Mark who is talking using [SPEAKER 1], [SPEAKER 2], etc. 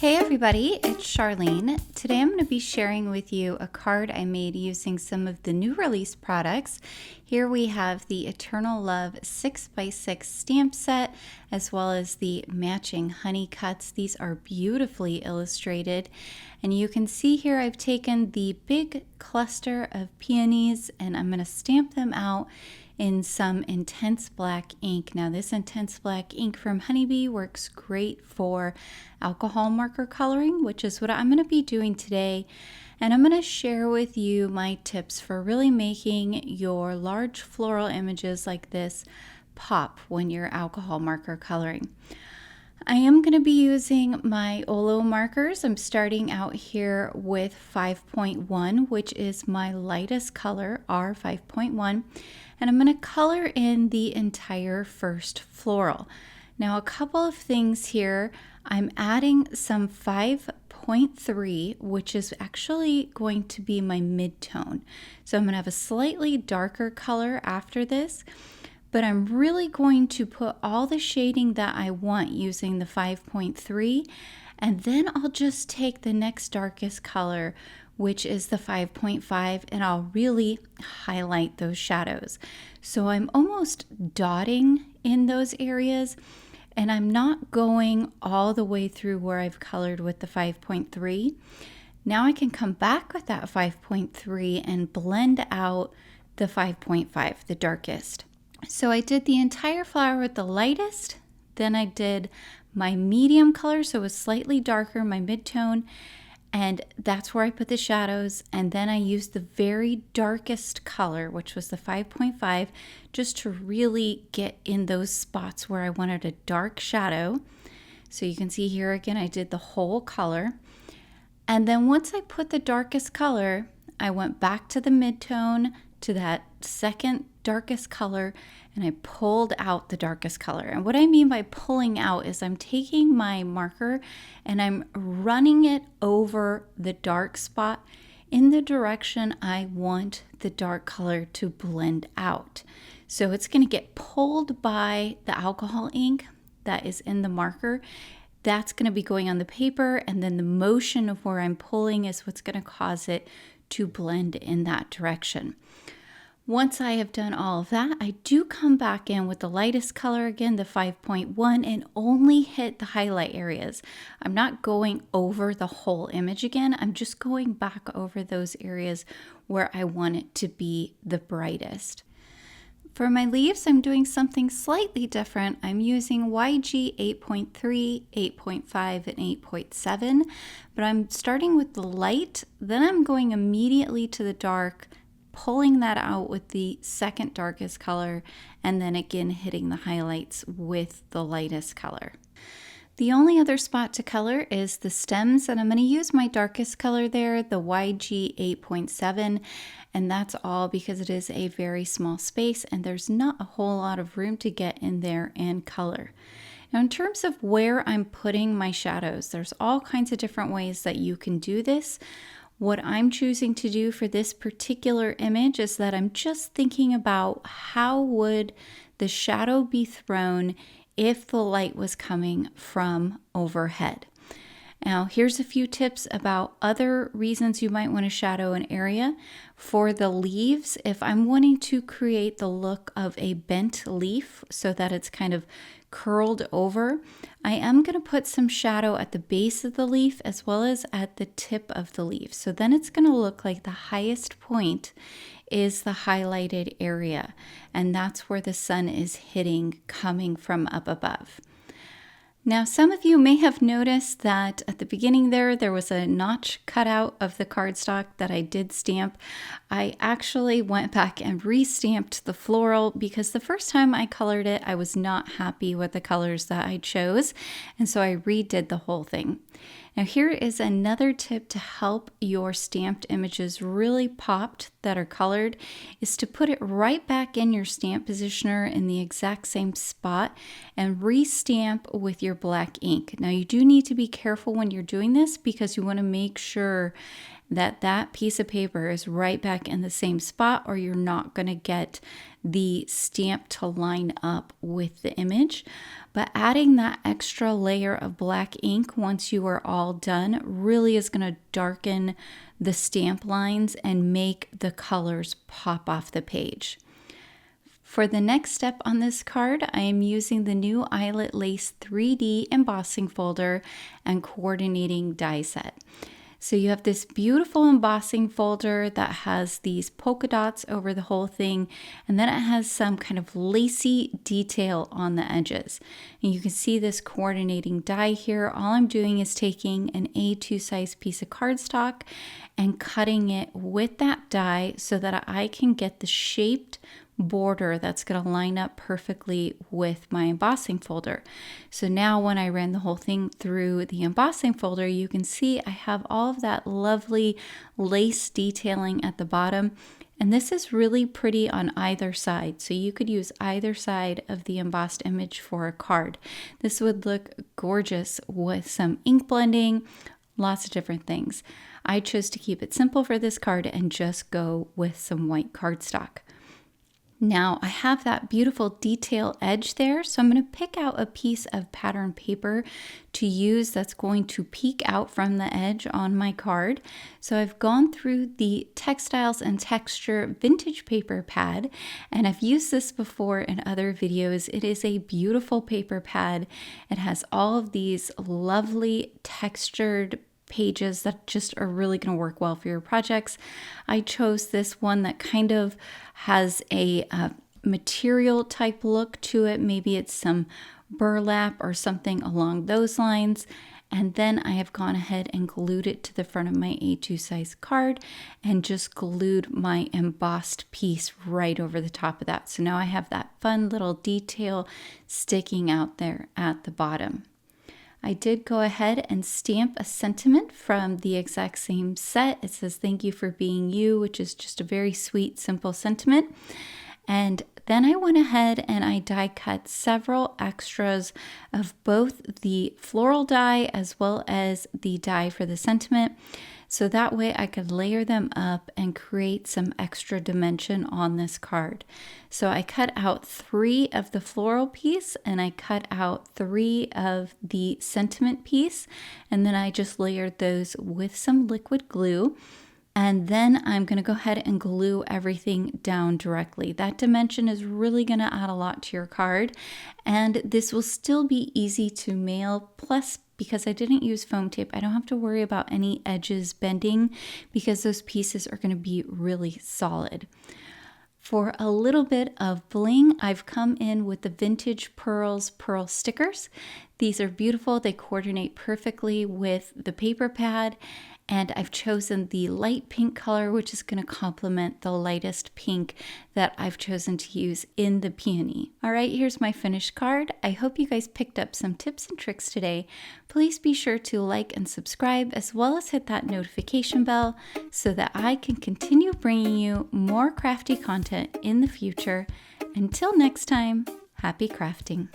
[SPEAKER 1] Hey everybody, it's Charlene. Today I'm going to be sharing with you a card I made using some of the new release products. Here we have the Eternal Love 6x6 stamp set, as well as the matching honey cuts. These are beautifully illustrated. And you can see here I've taken the big cluster of peonies and I'm going to stamp them out in some intense black ink. Now this intense black ink from Honeybee works great for alcohol marker coloring, which is what I'm going to be doing today. And I'm going to share with you my tips for really making your large floral images like this pop when you're alcohol marker coloring. I am going to be using my Olo markers. I'm starting out here with 5.1, which is my lightest color, R5.1, and I'm going to color in the entire first floral. Now, a couple of things here. I'm adding some 5.3, which is actually going to be my mid-tone. So I'm going to have a slightly darker color after this. But I'm really going to put all the shading that I want using the 5.3, and then I'll just take the next darkest color, which is the 5.5, and I'll really highlight those shadows. So I'm almost dotting in those areas, and I'm not going all the way through where I've colored with the 5.3. Now I can come back with that 5.3 and blend out the 5.5, the darkest. So I did the entire flower with the lightest, then I did my medium color, so it was slightly darker, my mid-tone, and that's where I put the shadows, and then I used the very darkest color, which was the 5.5, just to really get in those spots where I wanted a dark shadow. So you can see here again, I did the whole color. And then once I put the darkest color, I went back to the mid-tone, to that second darkest color, and I pulled out the darkest color. And what I mean by pulling out is I'm taking my marker and I'm running it over the dark spot in the direction I want the dark color to blend out. So it's going to get pulled by the alcohol ink that is in the marker. That's going to be going on the paper, and then the motion of where I'm pulling is what's going to cause it to blend in that direction. Once I have done all of that, I do come back in with the lightest color again, the 5.1, and only hit the highlight areas. I'm not going over the whole image again. I'm just going back over those areas where I want it to be the brightest. For my leaves, I'm doing something slightly different. I'm using YG 8.3, 8.5, and 8.7, but I'm starting with the light, then I'm going immediately to the dark, pulling that out with the second darkest color, and then again hitting the highlights with the lightest color. The only other spot to color is the stems, and I'm going to use my darkest color there, the YG 8.7, and that's all because it is a very small space and there's not a whole lot of room to get in there and color. Now, in terms of where I'm putting my shadows, there's all kinds of different ways that you can do this. What I'm choosing to do for this particular image is that I'm just thinking about how would the shadow be thrown if the light was coming from overhead. Now, here's a few tips about other reasons you might want to shadow an area. For the leaves, if I'm wanting to create the look of a bent leaf so that it's kind of curled over, I am going to put some shadow at the base of the leaf as well as at the tip of the leaf. So then it's going to look like the highest point is the highlighted area, and that's where the sun is hitting coming from up above. Now, some of you may have noticed that at the beginning there was a notch cut out of the cardstock that I did stamp. I actually went back and re-stamped the floral because the first time I colored it, I was not happy with the colors that I chose, and so I redid the whole thing. Now, here is another tip to help your stamped images really popped that are colored, is to put it right back in your stamp positioner in the exact same spot and re-stamp with your black ink. Now, you do need to be careful when you're doing this because you want to make sure that that piece of paper is right back in the same spot, or you're not going to get the stamp to line up with the image. But adding that extra layer of black ink once you are all done really is going to darken the stamp lines and make the colors pop off the page. For the next step on this card, I am using the new Eyelet Lace 3D embossing folder and coordinating die set. So you have this beautiful embossing folder that has these polka dots over the whole thing, and then it has some kind of lacy detail on the edges. And you can see this coordinating die here. All I'm doing is taking an A2 size piece of cardstock and cutting it with that die so that I can get the shaped border that's going to line up perfectly with my embossing folder. So now when I ran the whole thing through the embossing folder, you can see I have all of that lovely lace detailing at the bottom. And this is really pretty on either side. So you could use either side of the embossed image for a card. This would look gorgeous with some ink blending, lots of different things. I chose to keep it simple for this card and just go with some white cardstock. Now I have that beautiful detail edge there, so I'm going to pick out a piece of pattern paper to use that's going to peek out from the edge on my card. So I've gone through the Textiles and Texture vintage paper pad, and I've used this before in other videos. It is a beautiful paper pad. It has all of these lovely textured pages that just are really going to work well for your projects. I chose this one that kind of has a material type look to it. Maybe it's some burlap or something along those lines. And then I have gone ahead and glued it to the front of my A2 size card and just glued my embossed piece right over the top of that. So now I have that fun little detail sticking out there at the bottom. I did go ahead and stamp a sentiment from the exact same set. It says, "Thank you for being you," which is just a very sweet, simple sentiment. And then I went ahead and I die cut several extras of both the floral die as well as the die for the sentiment. So that way I could layer them up and create some extra dimension on this card. So I cut out 3 of the floral piece and I cut out 3 of the sentiment piece, and then I just layered those with some liquid glue. And then I'm going to go ahead and glue everything down directly. That dimension is really going to add a lot to your card, and this will still be easy to mail. Plus, because I didn't use foam tape, I don't have to worry about any edges bending because those pieces are going to be really solid. For a little bit of bling, I've come in with the Vintage Pearls pearl stickers. These are beautiful. They coordinate perfectly with the paper pad. And I've chosen the light pink color, which is going to complement the lightest pink that I've chosen to use in the peony. All right, here's my finished card. I hope you guys picked up some tips and tricks today. Please be sure to like and subscribe, as well as hit that notification bell so that I can continue bringing you more crafty content in the future. Until next time, happy crafting.